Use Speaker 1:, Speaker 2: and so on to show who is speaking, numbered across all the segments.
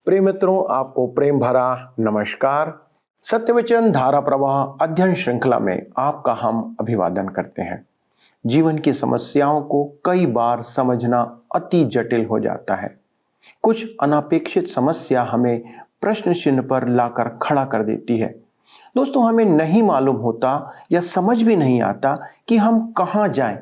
Speaker 1: प्रिय मित्रों, आपको प्रेम भरा नमस्कार। सत्यवचन धारा प्रवाह अध्ययन श्रृंखला में आपका हम अभिवादन करते हैं। जीवन की समस्याओं को कई बार समझना अति जटिल हो जाता है। कुछ अनापेक्षित समस्या हमें प्रश्न चिन्ह पर लाकर खड़ा कर देती है। दोस्तों, हमें नहीं मालूम होता या समझ भी नहीं आता कि हम कहाँ जाएं।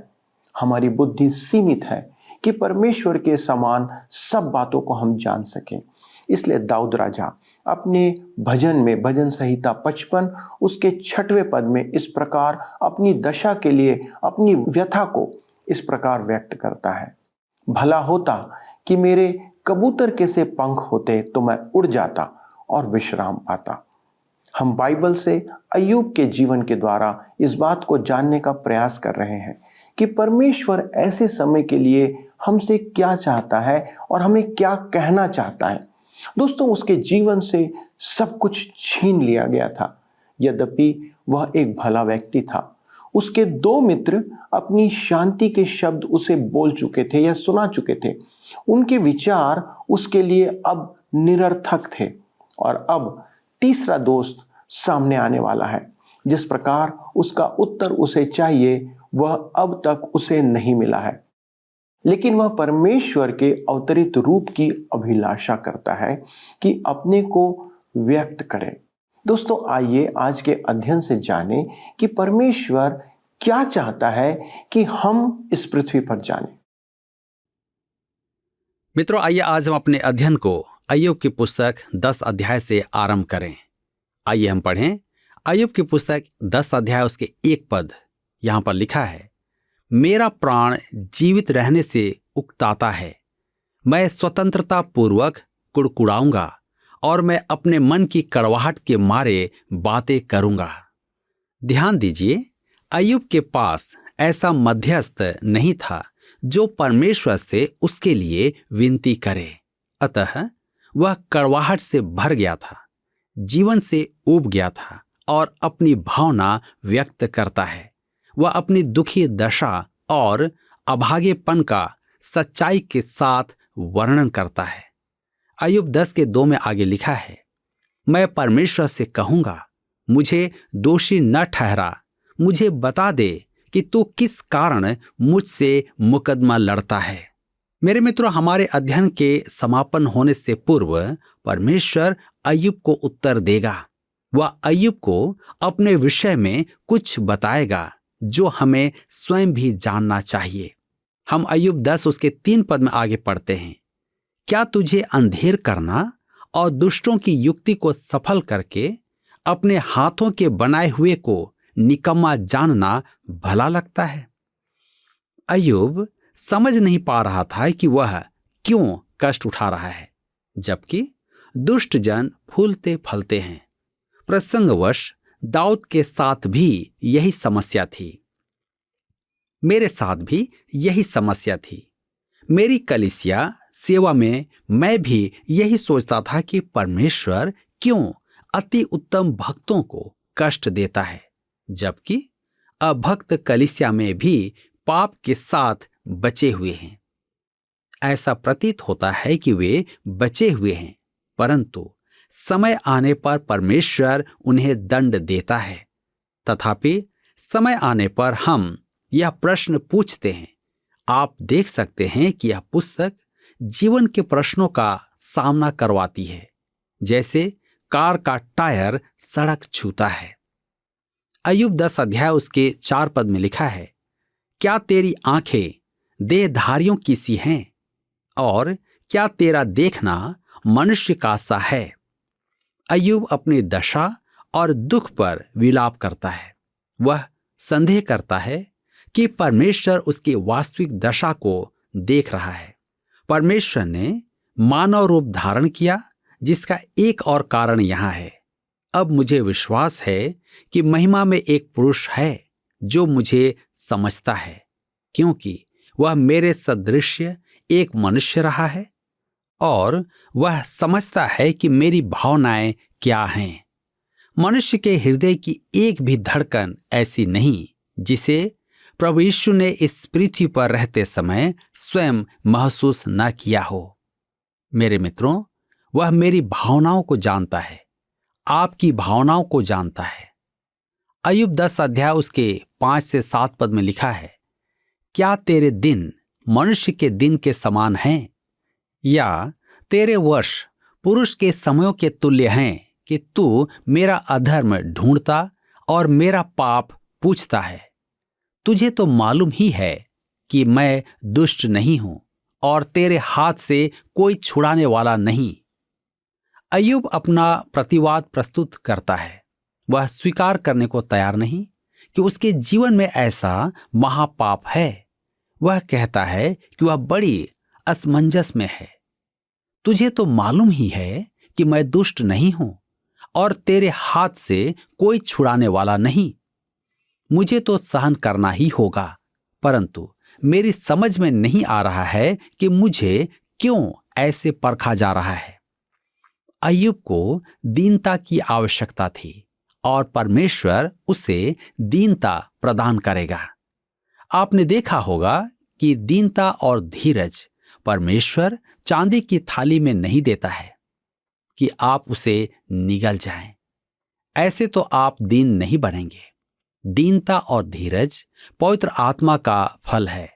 Speaker 1: हमारी बुद्धि सीमित है कि परमेश्वर के समान सब बातों को हम जान सकें। इसलिए दाऊद राजा अपने भजन में भजन संहिता 55 उसके 6वें पद में इस प्रकार अपनी दशा के लिए अपनी व्यथा को इस प्रकार व्यक्त करता है। भला होता कि मेरे कबूतर के से पंख होते तो मैं उड़ जाता और विश्राम पाता। हम बाइबल से अय्यूब के जीवन के द्वारा इस बात को जानने का प्रयास कर रहे हैं कि परमेश्वर ऐसे समय के लिए हमसे क्या चाहता है और हमें क्या कहना चाहता है। दोस्तों, उसके जीवन से सब कुछ छीन लिया गया था। यद्यपि वह एक भला व्यक्ति था, उसके 2 मित्र अपनी शांति के शब्द उसे बोल चुके थे या सुना चुके थे। उनके विचार उसके लिए अब निरर्थक थे और अब तीसरा दोस्त सामने आने वाला है। जिस प्रकार उसका उत्तर उसे चाहिए वह अब तक उसे नहीं मिला है, लेकिन वह परमेश्वर के अवतरित रूप की अभिलाषा करता है कि अपने को व्यक्त करे। दोस्तों, आइए आज के अध्ययन से जानें कि परमेश्वर क्या चाहता है कि हम इस पृथ्वी पर जानें।
Speaker 2: मित्रों, आइए आज हम अपने अध्ययन को अय्यूब की पुस्तक 10 अध्याय से आरंभ करें। आइए हम पढ़ें अय्यूब की पुस्तक 10 अध्याय उसके 1 पद। यहां पर लिखा है, मेरा प्राण जीवित रहने से उकताता है, मैं स्वतंत्रता पूर्वक कुड़कुड़ाऊंगा और मैं अपने मन की कड़वाहट के मारे बातें करूंगा। ध्यान दीजिए, अय्यूब के पास ऐसा मध्यस्थ नहीं था जो परमेश्वर से उसके लिए विनती करे। अतः वह कड़वाहट से भर गया था, जीवन से ऊब गया था और अपनी भावना व्यक्त करता है। वह अपनी दुखी दशा और अभागेपन का सच्चाई के साथ वर्णन करता है। अय्यूब 10 के 2 में आगे लिखा है, मैं परमेश्वर से कहूंगा, मुझे दोषी न ठहरा, मुझे बता दे कि तू किस कारण मुझसे मुकदमा लड़ता है। मेरे मित्रों, हमारे अध्ययन के समापन होने से पूर्व परमेश्वर अय्यूब को उत्तर देगा। वह अय्यूब को अपने विषय में कुछ बताएगा जो हमें स्वयं भी जानना चाहिए। हम अय्यूब 10 उसके 3 पद में आगे पढ़ते हैं, क्या तुझे अंधेर करना और दुष्टों की युक्ति को सफल करके अपने हाथों के बनाए हुए को निकम्मा जानना भला लगता है? अय्यूब समझ नहीं पा रहा था कि वह क्यों कष्ट उठा रहा है, जबकि दुष्ट जन फूलते फलते हैं। प्रसंगवश दाऊद के साथ भी यही समस्या थी, मेरे साथ भी यही समस्या थी। मेरी कलीसिया सेवा में मैं भी यही सोचता था कि परमेश्वर क्यों अति उत्तम भक्तों को कष्ट देता है, जबकि अभक्त कलीसिया में भी पाप के साथ बचे हुए हैं। ऐसा प्रतीत होता है कि वे बचे हुए हैं, परंतु समय आने पर परमेश्वर उन्हें दंड देता है। तथापि समय आने पर हम यह प्रश्न पूछते हैं। आप देख सकते हैं कि यह पुस्तक जीवन के प्रश्नों का सामना करवाती है, जैसे कार का टायर सड़क छूता है। अय्यूब 10 अध्याय उसके 4 पद में लिखा है, क्या तेरी आंखें देहधारियों की सी हैं और क्या तेरा देखना मनुष्य का सा है? अय्यूब अपनी दशा और दुख पर विलाप करता है। वह संदेह करता है कि परमेश्वर उसकी वास्तविक दशा को देख रहा है। परमेश्वर ने मानव रूप धारण किया, जिसका एक और कारण यहां है। अब मुझे विश्वास है कि महिमा में एक पुरुष है जो मुझे समझता है, क्योंकि वह मेरे सदृश एक मनुष्य रहा है और वह समझता है कि मेरी भावनाएं क्या हैं। मनुष्य के हृदय की एक भी धड़कन ऐसी नहीं जिसे प्रभु यीशु ने इस पृथ्वी पर रहते समय स्वयं महसूस न किया हो। मेरे मित्रों, वह मेरी भावनाओं को जानता है, आपकी भावनाओं को जानता है। अय्यूब 10 अध्याय उसके 5 से 7 पद में लिखा है, क्या तेरे दिन मनुष्य के दिन के समान हैं, या तेरे वर्ष पुरुष के समयों के तुल्य हैं कि तू मेरा अधर्म ढूंढता और मेरा पाप पूछता है। तुझे तो मालूम ही है कि मैं दुष्ट नहीं हूं और तेरे हाथ से कोई छुड़ाने वाला नहीं। अय्यूब अपना प्रतिवाद प्रस्तुत करता है। वह स्वीकार करने को तैयार नहीं कि उसके जीवन में ऐसा महापाप है। वह कहता है कि वह बड़ी असमंजस में है। तुझे तो मालूम ही है कि मैं दुष्ट नहीं हूं और तेरे हाथ से कोई छुड़ाने वाला नहीं। मुझे तो सहन करना ही होगा, परंतु मेरी समझ में नहीं आ रहा है कि मुझे क्यों ऐसे परखा जा रहा है। अय्यूब को दीनता की आवश्यकता थी और परमेश्वर उसे दीनता प्रदान करेगा। आपने देखा होगा कि दीनता और धीरज परमेश्वर चांदी की थाली में नहीं देता है कि आप उसे निगल जाएं। ऐसे तो आप दीन नहीं बनेंगे। दीनता और धीरज पवित्र आत्मा का फल है,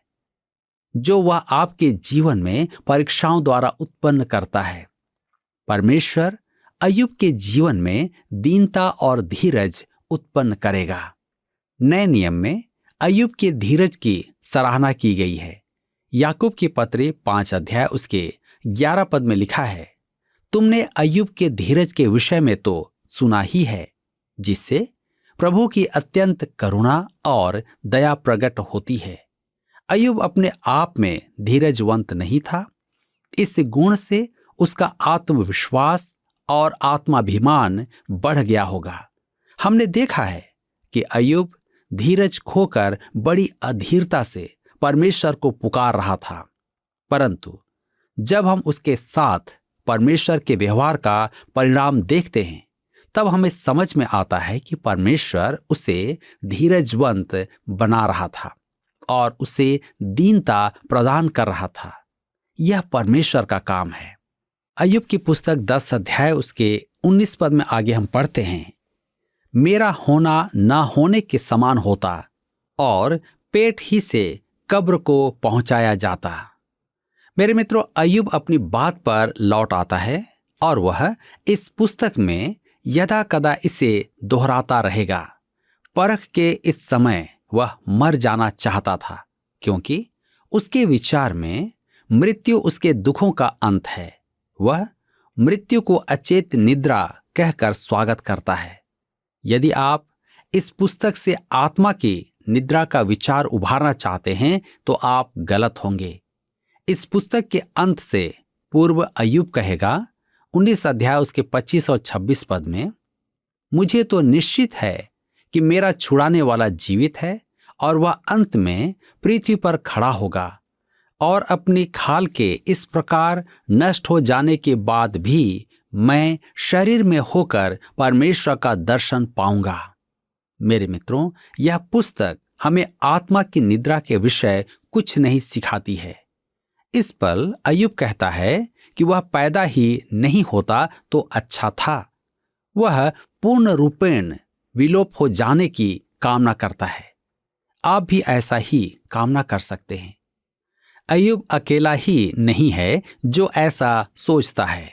Speaker 2: जो वह आपके जीवन में परीक्षाओं द्वारा उत्पन्न करता है। परमेश्वर अय्यूब के जीवन में दीनता और धीरज उत्पन्न करेगा। नए नियम में अय्यूब के धीरज की सराहना की गई है। याकूब की पत्री 5 अध्याय उसके 11 पद में लिखा है, तुमने अय्यूब के धीरज के विषय में तो सुना ही है, जिससे प्रभु की अत्यंत करुणा और दया प्रकट होती है। अय्यूब अपने आप में धीरजवंत नहीं था। इस गुण से उसका आत्मविश्वास और आत्माभिमान बढ़ गया होगा। हमने देखा है कि अय्यूब धीरज खोकर बड़ी अधीरता से परमेश्वर को पुकार रहा था, परंतु जब हम उसके साथ परमेश्वर के व्यवहार का परिणाम देखते हैं, तब हमें समझ में आता है कि परमेश्वर उसे धीरजवंत बना रहा था और उसे दीनता प्रदान कर रहा था। यह परमेश्वर का काम है। अय्यूब की पुस्तक 10 अध्याय उसके 19 पद में आगे हम पढ़ते हैं, मेरा होना न होने के समान होता और पेट ही से कब्र को पहुंचाया जाता। मेरे मित्रों, अय्यूब अपनी बात पर लौट आता है और वह इस पुस्तक में यदा कदा इसे दोहराता रहेगा। परख के इस समय वह मर जाना चाहता था, क्योंकि उसके विचार में मृत्यु उसके दुखों का अंत है। वह मृत्यु को अचेत निद्रा कहकर स्वागत करता है। यदि आप इस पुस्तक से आत्मा की निद्रा का विचार उभारना चाहते हैं तो आप गलत होंगे। इस पुस्तक के अंत से पूर्व अय्यूब कहेगा 19 अध्याय उसके 25 और 26 पद में, मुझे तो निश्चित है कि मेरा छुड़ाने वाला जीवित है और वह अंत में पृथ्वी पर खड़ा होगा और अपनी खाल के इस प्रकार नष्ट हो जाने के बाद भी मैं शरीर में होकर परमेश्वर का दर्शन पाऊंगा। मेरे मित्रों, यह पुस्तक हमें आत्मा की निद्रा के विषय कुछ नहीं सिखाती है। इस पल अय्यूब कहता है कि वह पैदा ही नहीं होता तो अच्छा था। वह पूर्ण रूपेण विलोप हो जाने की कामना करता है। आप भी ऐसा ही कामना कर सकते हैं। अय्यूब अकेला ही नहीं है जो ऐसा सोचता है।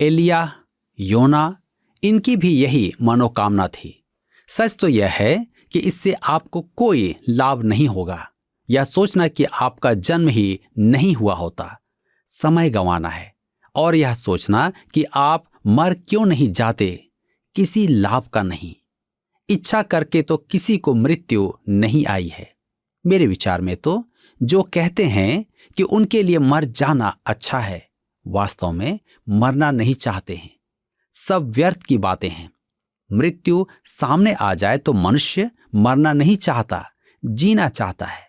Speaker 2: एलिया, योना, इनकी भी यही मनोकामना थी। सच तो यह है कि इससे आपको कोई लाभ नहीं होगा। यह सोचना कि आपका जन्म ही नहीं हुआ होता समय गंवाना है, और यह सोचना कि आप मर क्यों नहीं जाते किसी लाभ का नहीं। इच्छा करके तो किसी को मृत्यु नहीं आई है। मेरे विचार में तो जो कहते हैं कि उनके लिए मर जाना अच्छा है, वास्तव में मरना नहीं चाहते हैं। सब व्यर्थ की बातें हैं। मृत्यु सामने आ जाए तो मनुष्य मरना नहीं चाहता, जीना चाहता है।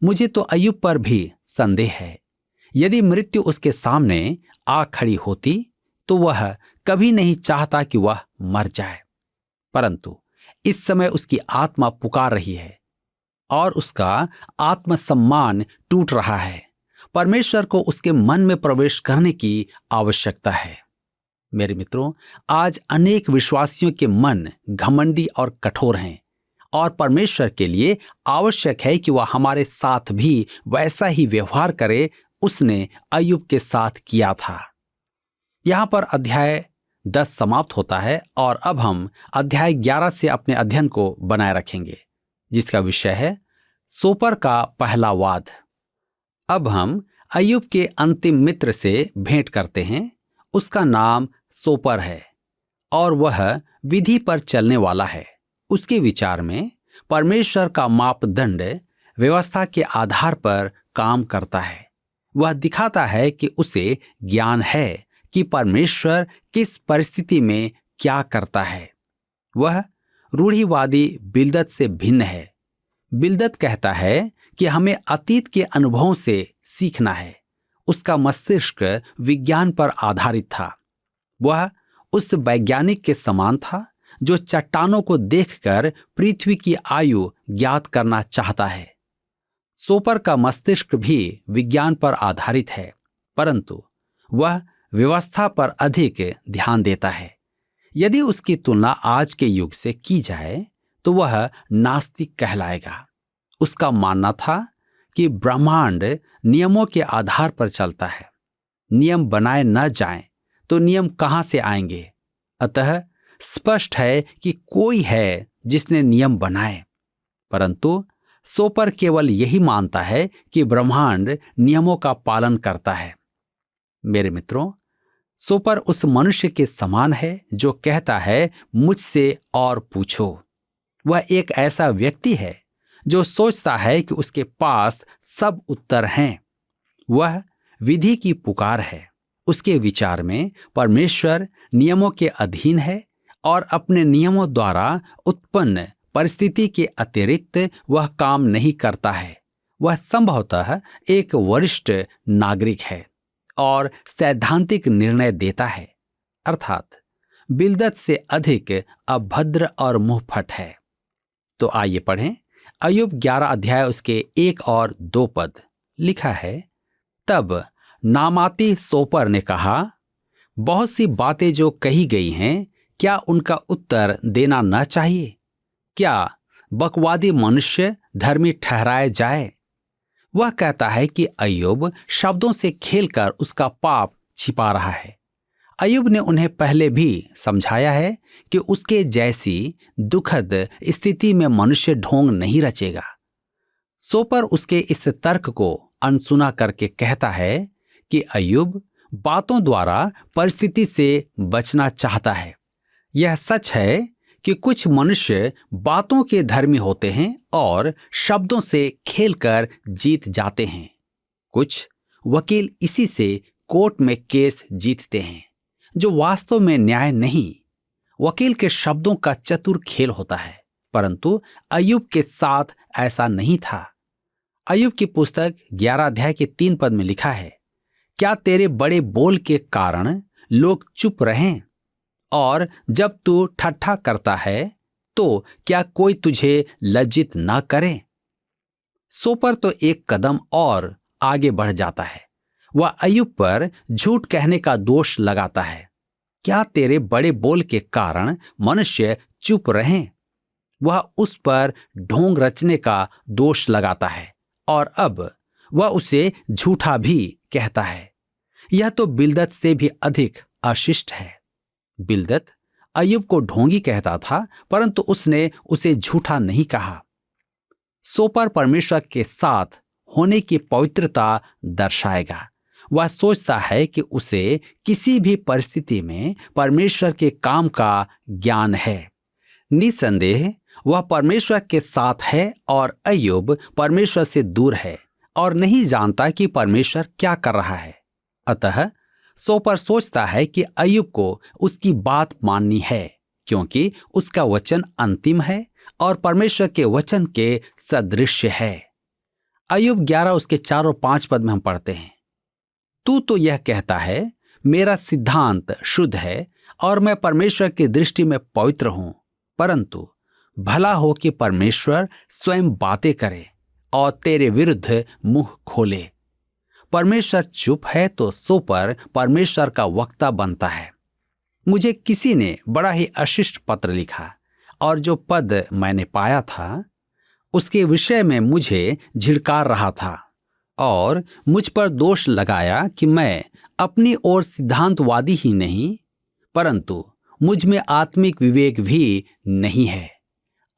Speaker 2: मुझे तो अय्यूब पर भी संदेह है। यदि मृत्यु उसके सामने आ खड़ी होती तो वह कभी नहीं चाहता कि वह मर जाए, परंतु इस समय उसकी आत्मा पुकार रही है और उसका आत्मसम्मान टूट रहा है। परमेश्वर को उसके मन में प्रवेश करने की आवश्यकता है। मेरे मित्रों, आज अनेक विश्वासियों के मन घमंडी और कठोर हैं और परमेश्वर के लिए आवश्यक है कि वह हमारे साथ भी वैसा ही व्यवहार करे उसने अय्यूब के साथ किया था। यहाँ पर अध्याय 10 समाप्त होता है और अब हम अध्याय 11 से अपने अध्ययन को बनाए रखेंगे, जिसका विषय है सोपर का पहला वाद। अब हम अय्यूब के अंतिम मित्र से भेंट करते हैं। उसका नाम सोपर है और वह विधि पर चलने वाला है। उसके विचार में परमेश्वर का मापदंड व्यवस्था के आधार पर काम करता है। वह दिखाता है कि उसे ज्ञान है कि परमेश्वर किस परिस्थिति में क्या करता है। वह रूढ़िवादी बिल्दत से भिन्न है। बिल्दत कहता है कि हमें अतीत के अनुभवों से सीखना है। उसका मस्तिष्क विज्ञान पर आधारित था। वह उस वैज्ञानिक के समान था जो चट्टानों को देखकर पृथ्वी की आयु ज्ञात करना चाहता है। सोपर का मस्तिष्क भी विज्ञान पर आधारित है, परंतु वह व्यवस्था पर अधिक ध्यान देता है। यदि उसकी तुलना आज के युग से की जाए तो वह नास्तिक कहलाएगा। उसका मानना था कि ब्रह्मांड नियमों के आधार पर चलता है। नियम बनाए न जाएं तो नियम कहां से आएंगे? अतः स्पष्ट है कि कोई है जिसने नियम बनाए, परंतु सोपर केवल यही मानता है कि ब्रह्मांड नियमों का पालन करता है। मेरे मित्रों, सोपर उस मनुष्य के समान है जो कहता है मुझसे और पूछो। वह एक ऐसा व्यक्ति है जो सोचता है कि उसके पास सब उत्तर हैं। वह विधि की पुकार है। उसके विचार में परमेश्वर नियमों के अधीन है और अपने नियमों द्वारा उत्पन्न परिस्थिति के अतिरिक्त वह काम नहीं करता है। वह संभवतः एक वरिष्ठ नागरिक है और सैद्धांतिक निर्णय देता है, अर्थात बिल्दत से अधिक अभद्र और मुंहफट है। तो आइए पढ़ें अय्यूब 11 अध्याय उसके 1 और 2 पद। लिखा है, तब नामाती सोपर ने कहा, बहुत सी बातें जो कही गई हैं, क्या उनका उत्तर देना न चाहिए? क्या बकवादी मनुष्य धर्मी ठहराया जाए? वह कहता है कि अय्यूब शब्दों से खेलकर उसका पाप छिपा रहा है। अय्यूब ने उन्हें पहले भी समझाया है कि उसके जैसी दुखद स्थिति में मनुष्य ढोंग नहीं रचेगा। सोपर उसके इस तर्क को अनसुना करके कहता है कि अय्यूब बातों द्वारा परिस्थिति से बचना चाहता है। यह सच है कि कुछ मनुष्य बातों के धर्मी होते हैं और शब्दों से खेलकर जीत जाते हैं। कुछ वकील इसी से कोर्ट में केस जीतते हैं, जो वास्तव में न्याय नहीं, वकील के शब्दों का चतुर खेल होता है। परंतु अय्यूब के साथ ऐसा नहीं था। अय्यूब की पुस्तक 11 अध्याय के 3 पद में लिखा है, क्या तेरे बड़े बोल के कारण लोग चुप रहें? और जब तू ठट्ठा करता है तो क्या कोई तुझे लज्जित न करे? सोपर तो एक कदम और आगे बढ़ जाता है। वह अय्यूब पर झूठ कहने का दोष लगाता है। क्या तेरे बड़े बोल के कारण मनुष्य चुप रहें? वह उस पर ढोंग रचने का दोष लगाता है और अब वह उसे झूठा भी कहता है। यह तो बिल्दत से भी अधिक अशिष्ट है। बिल्दत अय्यूब को ढोंगी कहता था, परंतु उसने उसे झूठा नहीं कहा। सोपर परमेश्वर के साथ होने की पवित्रता दर्शाएगा। वह सोचता है कि उसे किसी भी परिस्थिति में परमेश्वर के काम का ज्ञान है। निसंदेह वह परमेश्वर के साथ है और अय्यूब परमेश्वर से दूर है और नहीं जानता कि परमेश्वर क्या कर रहा है। अतः सोपर सोचता है कि अय्यूब को उसकी बात माननी है, क्योंकि उसका वचन अंतिम है और परमेश्वर के वचन के सदृश है। अय्यूब 11 उसके 4 और 5 पद में हम पढ़ते हैं, तू तो यह कहता है मेरा सिद्धांत शुद्ध है और मैं परमेश्वर की दृष्टि में पवित्र हूं, परंतु भला हो कि परमेश्वर स्वयं बातें करे और तेरे विरुद्ध मुंह खोले। परमेश्वर चुप है तो सोपर परमेश्वर का वक्ता बनता है। मुझे किसी ने बड़ा ही अशिष्ट पत्र लिखा और जो पद मैंने पाया था उसके विषय में मुझे झिड़कार रहा था और मुझ पर दोष लगाया कि मैं अपनी ओर सिद्धांतवादी ही नहीं परंतु मुझ में आत्मिक विवेक भी नहीं है।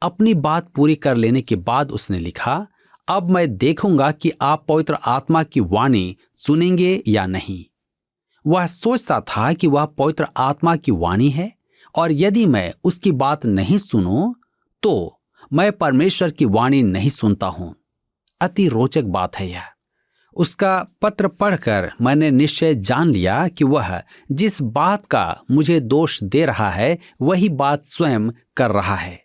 Speaker 2: अपनी बात पूरी कर लेने के बाद उसने लिखा, अब मैं देखूंगा कि आप पवित्र आत्मा की वाणी सुनेंगे या नहीं। वह सोचता था कि वह पवित्र आत्मा की वाणी है और यदि मैं उसकी बात नहीं सुनूं तो मैं परमेश्वर की वाणी नहीं सुनता हूं। अति रोचक बात है यह। उसका पत्र पढ़कर मैंने निश्चय जान लिया कि वह जिस बात का मुझे दोष दे रहा है वही बात स्वयं कर रहा है।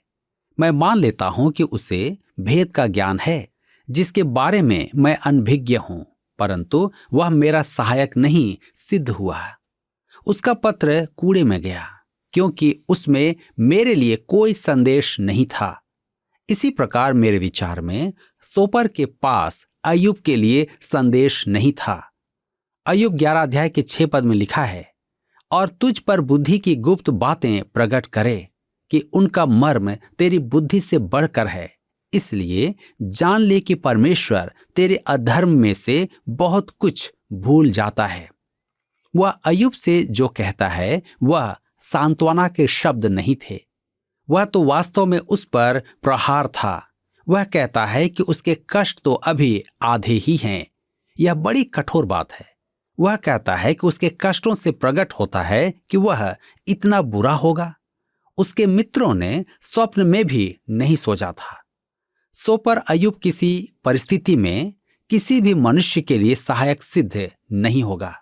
Speaker 2: मैं मान लेता हूं कि उसे भेद का ज्ञान है जिसके बारे में मैं अनभिज्ञ हूं, परंतु वह मेरा सहायक नहीं सिद्ध हुआ। उसका पत्र कूड़े में गया क्योंकि उसमें मेरे लिए कोई संदेश नहीं था। इसी प्रकार मेरे विचार में सोपर के पास अय्यूब के लिए संदेश नहीं था। अय्यूब 11 अध्याय के 6 पद में लिखा है, और तुझ पर बुद्धि की गुप्त बातें प्रकट करे कि उनका मर्म तेरी बुद्धि से बढ़कर है, इसलिए जान ले कि परमेश्वर तेरे अधर्म में से बहुत कुछ भूल जाता है। वह अय्यूब से जो कहता है वह सांत्वना के शब्द नहीं थे, वह तो वास्तव में उस पर प्रहार था। वह कहता है कि उसके कष्ट तो अभी आधे ही हैं। यह बड़ी कठोर बात है। वह कहता है कि उसके कष्टों से प्रकट होता है कि वह इतना बुरा होगा। उसके मित्रों ने स्वप्न में भी नहीं सोचा था। सो पर अय्यूब किसी परिस्थिति में किसी भी मनुष्य के लिए सहायक सिद्ध नहीं होगा।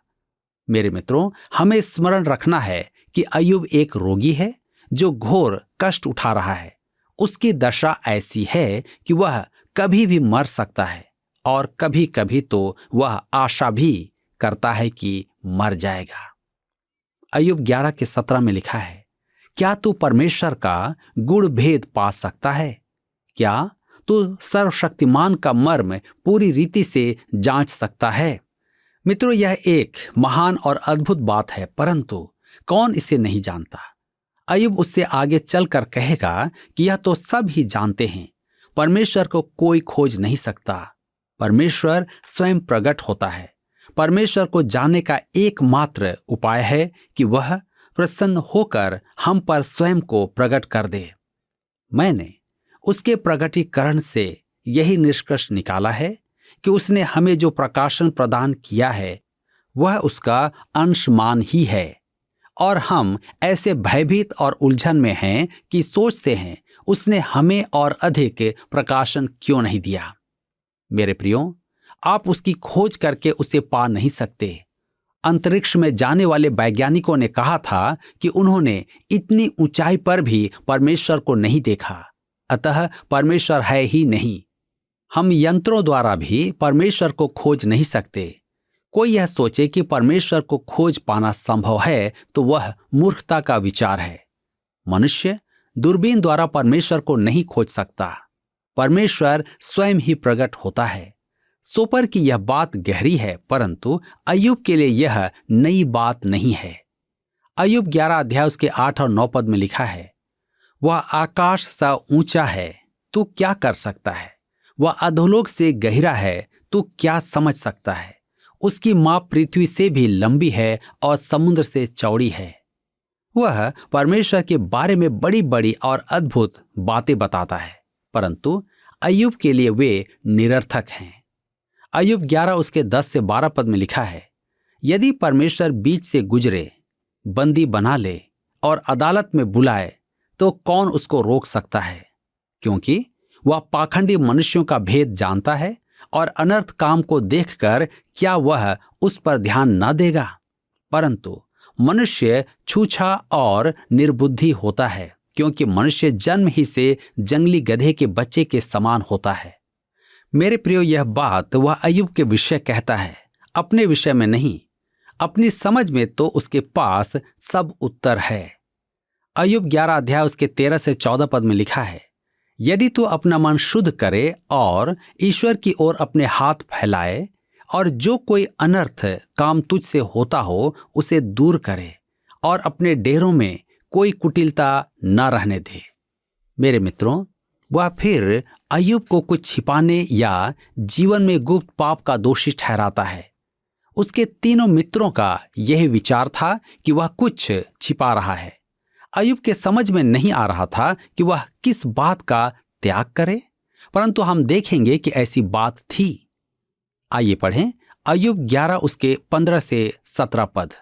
Speaker 2: मेरे मित्रों, हमें स्मरण रखना है कि अय्यूब एक रोगी है जो घोर कष्ट उठा रहा है। उसकी दशा ऐसी है कि वह कभी भी मर सकता है और कभी कभी तो वह आशा भी करता है कि मर जाएगा। अय्यूब 11 के 17 में लिखा है, क्या तू परमेश्वर का गुण भेद पा सकता है? क्या तू सर्वशक्तिमान का मर्म पूरी रीति से जांच सकता है? मित्रों, यह एक महान और अद्भुत बात है, परंतु कौन इसे नहीं जानता? अय्यूब उससे आगे चलकर कहेगा कि यह तो सब ही जानते हैं, परमेश्वर को कोई खोज नहीं सकता। परमेश्वर स्वयं प्रकट होता है। परमेश्वर को जानने का एकमात्र उपाय है कि वह प्रसन्न होकर हम पर स्वयं को प्रकट कर दे। मैंने उसके प्रकटीकरण से यही निष्कर्ष निकाला है कि उसने हमें जो प्रकाशन प्रदान किया है वह उसका अंशमान ही है, और हम ऐसे भयभीत और उलझन में हैं कि सोचते हैं उसने हमें और अधिक प्रकाशन क्यों नहीं दिया। मेरे प्रियो, आप उसकी खोज करके उसे पा नहीं सकते। अंतरिक्ष में जाने वाले वैज्ञानिकों ने कहा था कि उन्होंने इतनी ऊंचाई पर भी परमेश्वर को नहीं देखा, अतः परमेश्वर है ही नहीं। हम यंत्रों द्वारा भी परमेश्वर को खोज नहीं सकते। कोई यह सोचे कि परमेश्वर को खोज पाना संभव है तो वह मूर्खता का विचार है। मनुष्य दूरबीन द्वारा परमेश्वर को नहीं खोज सकता। परमेश्वर स्वयं ही प्रकट होता है। सोपर की यह बात गहरी है, परंतु अय्यूब के लिए यह नई बात नहीं है। अय्यूब 11 अध्याय उसके 8 और 9 पद में लिखा है, वह आकाश सा ऊंचा है, तू क्या कर सकता है? वह अधोलोक से गहरा है, तू क्या समझ सकता है? उसकी माप पृथ्वी से भी लंबी है और समुद्र से चौड़ी है। वह परमेश्वर के बारे में बड़ी बड़ी और अद्भुत बातें बताता है, परंतु अय्यूब के लिए वे निरर्थक हैं। अय्यूब 11 उसके 10 से 12 पद में लिखा है, यदि परमेश्वर बीच से गुजरे, बंदी बना ले और अदालत में बुलाए तो कौन उसको रोक सकता है? क्योंकि वह पाखंडी मनुष्यों का भेद जानता है और अनर्थ काम को देखकर क्या वह उस पर ध्यान न देगा? परंतु मनुष्य छूछा और निर्बुद्धि होता है, क्योंकि मनुष्य जन्म ही से जंगली गधे के बच्चे के समान होता है। मेरे प्रियो, यह बात वह अय्यूब के विषय कहता है, अपने विषय में नहीं। अपनी समझ में तो उसके पास सब उत्तर है। अय्यूब 11 अध्याय उसके 13 से 14 पद में लिखा है, यदि तू अपना मन शुद्ध करे और ईश्वर की ओर अपने हाथ फैलाए और जो कोई अनर्थ काम तुझ से होता हो उसे दूर करे और अपने डेरों में कोई कुटिलता न रहने दे। मेरे मित्रों, वह फिर अय्यूब को कुछ छिपाने या जीवन में गुप्त पाप का दोषी ठहराता है। उसके तीनों मित्रों का यही विचार था कि वह कुछ छिपा रहा है। अय्यूब के समझ में नहीं आ रहा था कि वह किस बात का त्याग करे, परंतु हम देखेंगे कि ऐसी बात थी। आइए पढ़ें अय्यूब 11 उसके 15 से 17 पद।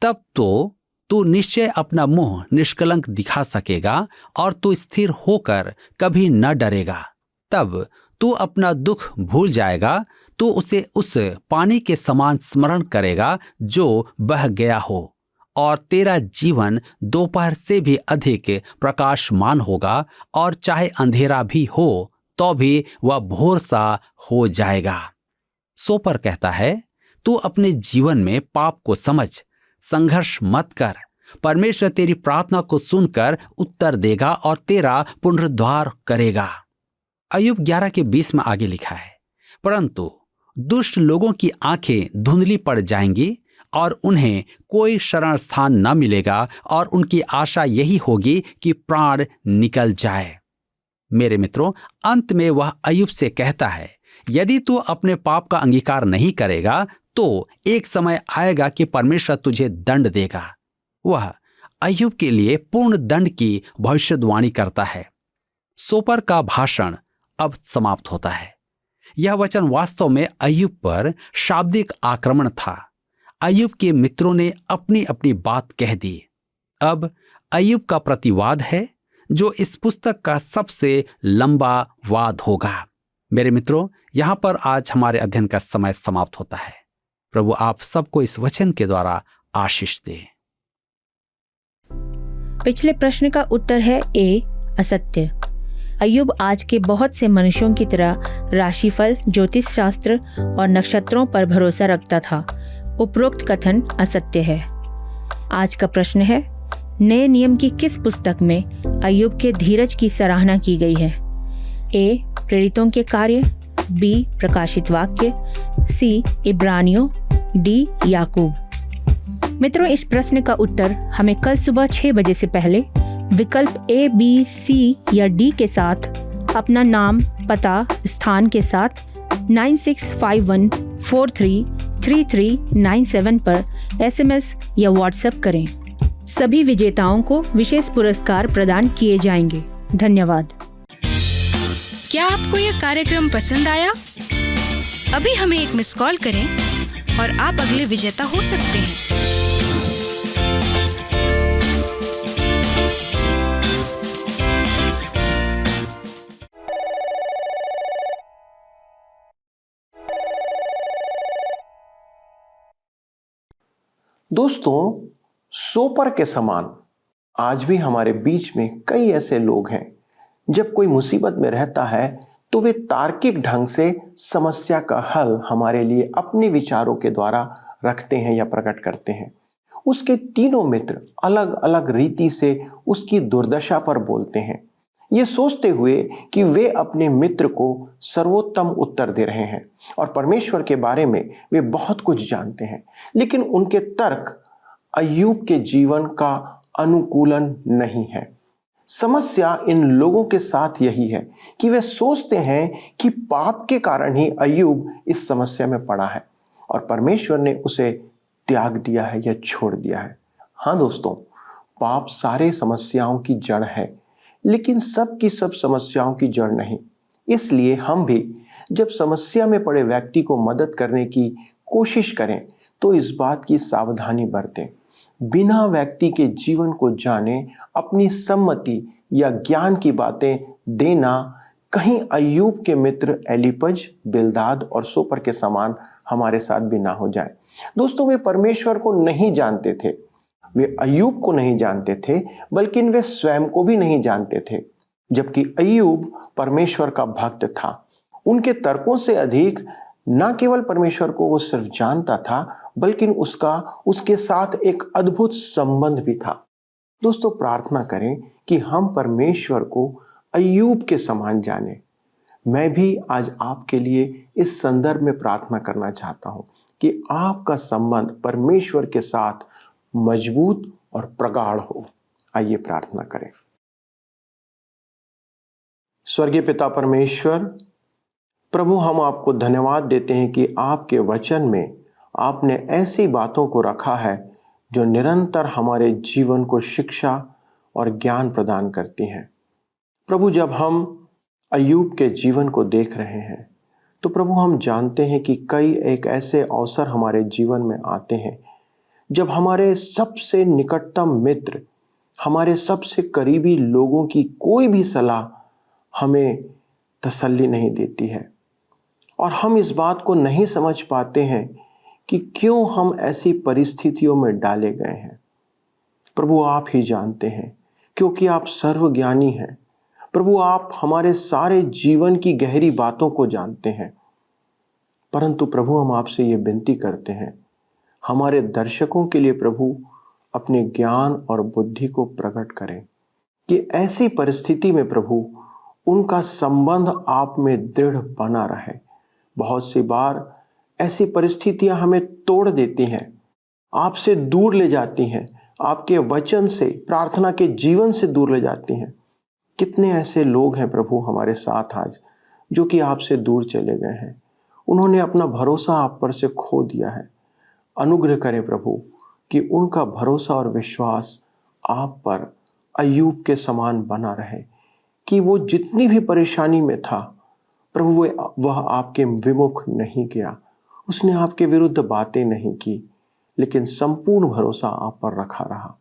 Speaker 2: तब तो तू निश्चय अपना मुंह निष्कलंक दिखा सकेगा और तू स्थिर होकर कभी न डरेगा। तब तू अपना दुख भूल जाएगा, तू उसे उस पानी के समान स्मरण करेगा जो बह गया हो, और तेरा जीवन दोपहर से भी अधिक प्रकाशमान होगा, और चाहे अंधेरा भी हो तो भी वह भोर सा हो जाएगा। सोपर कहता है, तू अपने जीवन में पाप को समझ, संघर्ष मत कर। परमेश्वर तेरी प्रार्थना को सुनकर उत्तर देगा और तेरा पुनरुद्धार करेगा। अय्यूब 11 के 20 में आगे लिखा है, परंतु दुष्ट लोगों की आंखें धुंधली पड़ जाएंगी और उन्हें कोई शरण स्थान न मिलेगा, और उनकी आशा यही होगी कि प्राण निकल जाए। मेरे मित्रों, अंत में वह अय्यूब से कहता है, यदि तू अपने पाप का अंगीकार नहीं करेगा तो एक समय आएगा कि परमेश्वर तुझे दंड देगा। वह अय्यूब के लिए पूर्ण दंड की भविष्यवाणी करता है। सोपर का भाषण अब समाप्त होता है। यह वचन वास्तव में अय्यूब पर शाब्दिक आक्रमण था। अय्यूब के मित्रों ने अपनी अपनी बात कह दी। अब अय्यूब का प्रतिवाद है, जो इस पुस्तक का सबसे लंबा वाद होगा। मेरे मित्रों, यहां पर आज हमारे अध्ययन का समय समाप्त होता है। प्रभु आप सबको इस वचन के द्वारा आशीष दे।
Speaker 3: पिछले प्रश्न का उत्तर है ए, असत्य। अय्यूब आज के बहुत से मनुष्यों की तरह राशिफल, ज्योतिष शास्त्र और नक्षत्रों पर भरोसा रखता था। उपरोक्त कथन असत्य है। आज का प्रश्न है, नए नियम की किस पुस्तक में अय्यूब के धीरज की सराहना की गई है? ए, प्रेरितों के कार्य, बी, प्रकाशित वाक्य, सी, इब्रानियों, डी, याकूब। मित्रों, इस प्रश्न का उत्तर हमें कल सुबह 6 बजे से पहले विकल्प ए, बी, सी या डी के साथ अपना नाम, पता, स्थान के साथ 9651433397 पर SMS या व्हाट्सएप करें। सभी विजेताओं को विशेष पुरस्कार प्रदान किए जाएंगे। धन्यवाद।
Speaker 4: क्या आपको यह कार्यक्रम पसंद आया? अभी हमें एक मिस कॉल करें और आप अगले विजेता हो सकते हैं।
Speaker 1: दोस्तों, सोपर के समान आज भी हमारे बीच में कई ऐसे लोग हैं, जब कोई मुसीबत में रहता है तो वे तार्किक ढंग से समस्या का हल हमारे लिए अपने विचारों के द्वारा रखते हैं या प्रकट करते हैं। उसके तीनों मित्र अलग अलग रीति से उसकी दुर्दशा पर बोलते हैं, ये सोचते हुए कि वे अपने मित्र को सर्वोत्तम उत्तर दे रहे हैं और परमेश्वर के बारे में वे बहुत कुछ जानते हैं। लेकिन उनके तर्क अय्यूब के जीवन का अनुकूलन नहीं है। समस्या इन लोगों के साथ यही है कि वे सोचते हैं कि पाप के कारण ही अय्यूब इस समस्या में पड़ा है और परमेश्वर ने उसे त्याग दिया है या छोड़ दिया है। हाँ दोस्तों, पाप सारे समस्याओं की जड़ है, लेकिन सब की सब समस्याओं की जड़ नहीं। इसलिए हम भी जब समस्या में पड़े व्यक्ति को मदद करने की कोशिश करें तो इस बात की सावधानी बरतें, बिना व्यक्ति के जीवन को जाने अपनी सम्मति या ज्ञान की बातें देना कहीं अय्यूब के मित्र एलीपज, बिल्दाद और सोपर के समान हमारे साथ भी ना हो जाए। दोस्तों, वे परमेश्वर को नहीं जानते थे, वे अय्यूब को नहीं जानते थे, बल्कि वे स्वयं को भी नहीं जानते थे। जबकि अय्यूब परमेश्वर का भक्त था। उनके तर्कों से अधिक न केवल परमेश्वर को वो सिर्फ जानता था, बल्कि उसके साथ एक अद्भुत संबंध भी था। दोस्तों, प्रार्थना करें कि हम परमेश्वर को अय्यूब के समान जाने। मैं भी आज आपके लिए इस संदर्भ में प्रार्थना करना चाहता हूं कि आपका संबंध परमेश्वर के साथ मजबूत और प्रगाढ़ हो। आइए प्रार्थना करें। स्वर्गीय पिता परमेश्वर, प्रभु, हम आपको धन्यवाद देते हैं कि आपके वचन में आपने ऐसी बातों को रखा है जो निरंतर हमारे जीवन को शिक्षा और ज्ञान प्रदान करती हैं। प्रभु, जब हम अय्यूब के जीवन को देख रहे हैं तो प्रभु हम जानते हैं कि कई एक ऐसे अवसर हमारे जीवन में आते हैं जब हमारे सबसे निकटतम मित्र, हमारे सबसे करीबी लोगों की कोई भी सलाह हमें तसल्ली नहीं देती है और हम इस बात को नहीं समझ पाते हैं कि क्यों हम ऐसी परिस्थितियों में डाले गए हैं। प्रभु, आप ही जानते हैं, क्योंकि आप सर्वज्ञानी हैं। प्रभु, आप हमारे सारे जीवन की गहरी बातों को जानते हैं। परंतु प्रभु, हम आपसे ये विनती करते हैं, हमारे दर्शकों के लिए प्रभु अपने ज्ञान और बुद्धि को प्रकट करें कि ऐसी परिस्थिति में प्रभु उनका संबंध आप में दृढ़ बना रहे। बहुत सी बार ऐसी परिस्थितियां हमें तोड़ देती हैं, आपसे दूर ले जाती हैं, आपके वचन से, प्रार्थना के जीवन से दूर ले जाती हैं। कितने ऐसे लोग हैं प्रभु हमारे साथ आज जो कि आपसे दूर चले गए हैं, उन्होंने अपना भरोसा आप पर से खो दिया है। अनुग्रह करें प्रभु कि उनका भरोसा और विश्वास आप पर अय्यूब के समान बना रहे, कि वो जितनी भी परेशानी में था प्रभु वह आपके विमुख नहीं गया, उसने आपके विरुद्ध बातें नहीं की, लेकिन संपूर्ण भरोसा आप पर रखा रहा।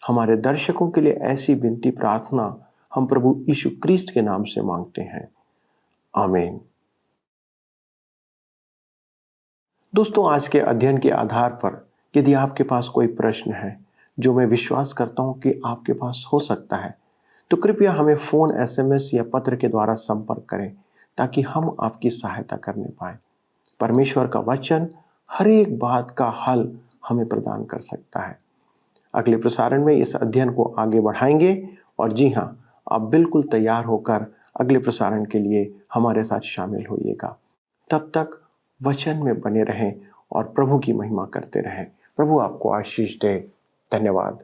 Speaker 1: हमारे दर्शकों के लिए ऐसी विनती प्रार्थना हम प्रभु यीशु क्रिस्ट के नाम से मांगते हैं, आमीन। दोस्तों, आज के अध्ययन के आधार पर यदि आपके पास कोई प्रश्न है, जो मैं विश्वास करता हूं कि आपके पास हो सकता है, तो कृपया हमें फोन, SMS या पत्र के द्वारा संपर्क करें ताकि हम आपकी सहायता करने पाए। परमेश्वर का वचन हर एक बात का हल हमें प्रदान कर सकता है। अगले प्रसारण में इस अध्ययन को आगे बढ़ाएंगे और जी हाँ, आप बिल्कुल तैयार होकर अगले प्रसारण के लिए हमारे साथ शामिल होइएगा। तब तक वचन में बने रहें और प्रभु की महिमा करते रहें। प्रभु आपको आशीष दे। धन्यवाद।